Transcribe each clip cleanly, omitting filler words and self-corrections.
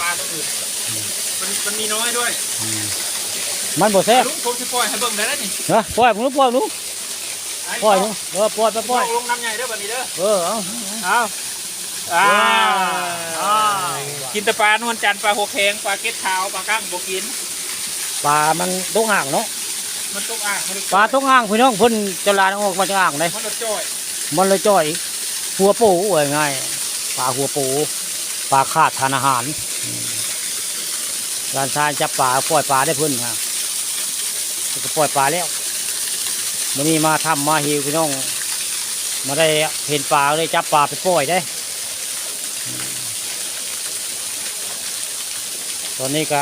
ปลาตัวอื่นมันมีน้อยด้วยมันบ่แซ่บลุงผมจะปล่อยให้เบิ่งได้แล้วนี่ปล่อยมึงปล่อยมึงปล่อยมึงปล่อยไปปล่อยลงน้ำใหญ่เด้อบัดนี้เด้อเอากินแต่ปลานวลจันทร์ปลาหัวแข็งปลาเก็ดขาวปลากั้งบ่กินปลามันตกอ่างเนาะมันตกอ่างปลาตกอ่างพี่น้องเพิ่นจะลาออกมาจากอ่างเลยมันเลยจ่อยหัวปูง่ายปลาหัวปูปลาขาดทานอาหารร้านชายจับปลาปล่อยปลาได้เพิ่นฮะก็ปล่อยปลาแล้ววันนี้มาทำมาหิวพี่น้องมาได้เห็นปลาเลยจับปลาไปปล่อยได้ตอนนี้ก็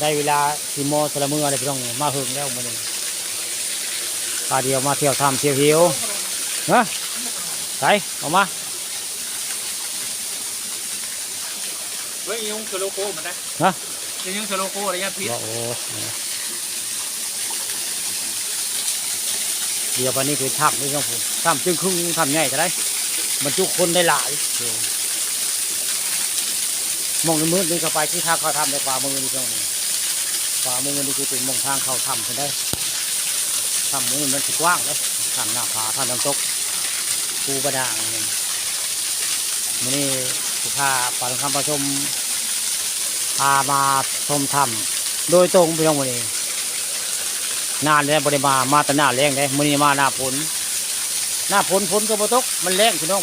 ได้เวลา4 โมงสละมืออะไรพี่น้องมาหึงแล้วมันนี่ปลาเดียวมาเที่ยวทำเที่ยวหิวนะใส่ออกมาเฮ้ยยังเชโลโก้มันได้ฮะยังเชโลโก้อะไรยังพิษเดี๋ยววันนี้คือทักนี่ครับผมทำจึงครึ่งทำง่ายจะได้มันจุคนได้หลายมองในมือนี่เข้าไปที่ทางเขาทำในฝ่ามือนี่ตรงนี้ฝ่ามือนี่คือเป็นมองทางเขาทำกันได้ทำมือมันกว้างเลยทำหน้าผาทำน้ำตกภูบดางนี่มันนี่สุภาพปานคำประชมพามาชมทำโดยตรงไปตรงนี้นานเลยบริมาแต่หน้าแรงเลยมันนี่มาหน้าฝนฝนก็บ่ตกมันแรงพี่น้อง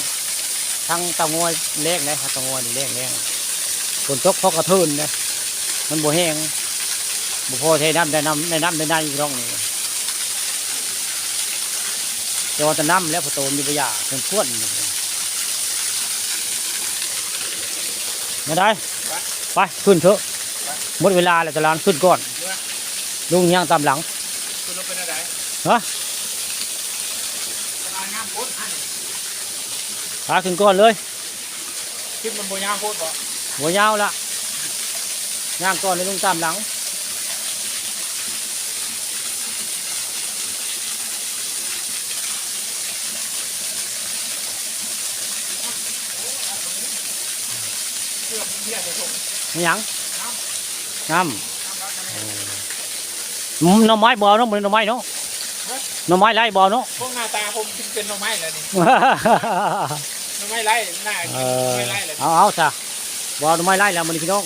ทางตะงอยแรงเลยตะงอยนี่แรงฝนตกเพราะกระทืนนะมันบ่แห้งบ่พอใช้น้ำได้อีกร่องนี่แต่ว่าจะน้ำแล้วพอโตมีประหยัดเป็นข้นไม่ได้ไปขึ้นเถอะหมดเวลาแล้วจะลานขึ้นก่อนลุงย่างตามหลังคุณลงเป็นอะไรฮะขาขึ้นก่อนเลยคลิปมันโบยาวโคตรบ่หัวยาวละย่างก่อนเลยลุงตามหลังนี่ยังน้ำหน่อไม้บ่อเนาะมันหน่อไม้เนาะหน่อไม้ไร่บ่อเนาะพวกหน้าตาผมคิดเป็นหน่อไม้เลยนี่หน่อไม้ไร่หน้าหน่อไม้ไร่เลยเอาจ้ะบ่อหน่อไม้ไร่แล้วมันพี่น้อง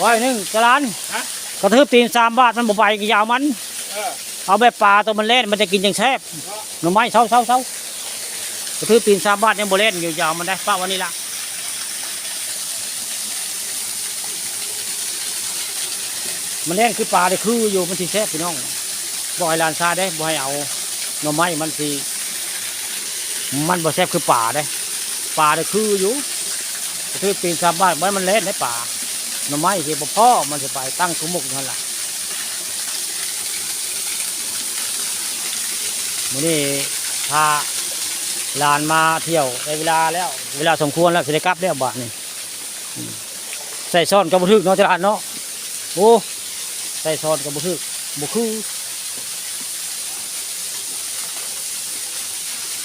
ร้อยนึงกระลานกระทืบตีน3 บาทมันบ่ไปยาวมันเอาแบบปลาตัวมันเล่นมันจะกินอย่างแซ่บหน่อไม้เช้ากระทืบตีน3 บาทยังบ่เล่นอยู่ยาวมันได้ป้าวันนี้ละมันแรงคือปลาได้คืออยู่มันสิแซ่บพี่น้องบ่ให้ลานซาได้บ่ให้เอาหน่อไม้มันสิมันบ่แซ่บคือปลาได้ปลาได้คืออยู่คือปีน3 บาทมันเล่นในป่าหน่อไม้สิบ่พ่อมันจะไปตั้งสมุกนั่นแหละมื้อนี้พาลานมาเที่ยวในเวลาแล้วเวลาสมควรแล้วสิได้กลับแล้วบาดนี่ใส่ซ่อนกับบ่ถึกเนาะตลาดเนาะโอ้ใส่ซอนกับบุคือ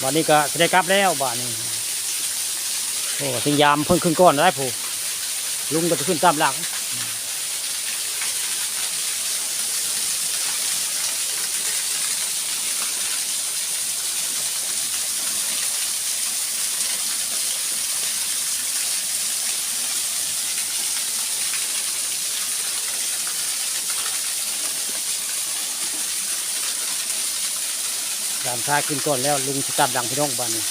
บ้านนี้ก็ได้กลับแล้วบ้านนี้โอ้ถึงยามเพิ่งขึ้นก้อนได้ผู้ลุงก็จะขึ้นตามหลังตามชายขึ้นก่อนแล้วลุงจะตามหลังพี่น้องบ้านนี้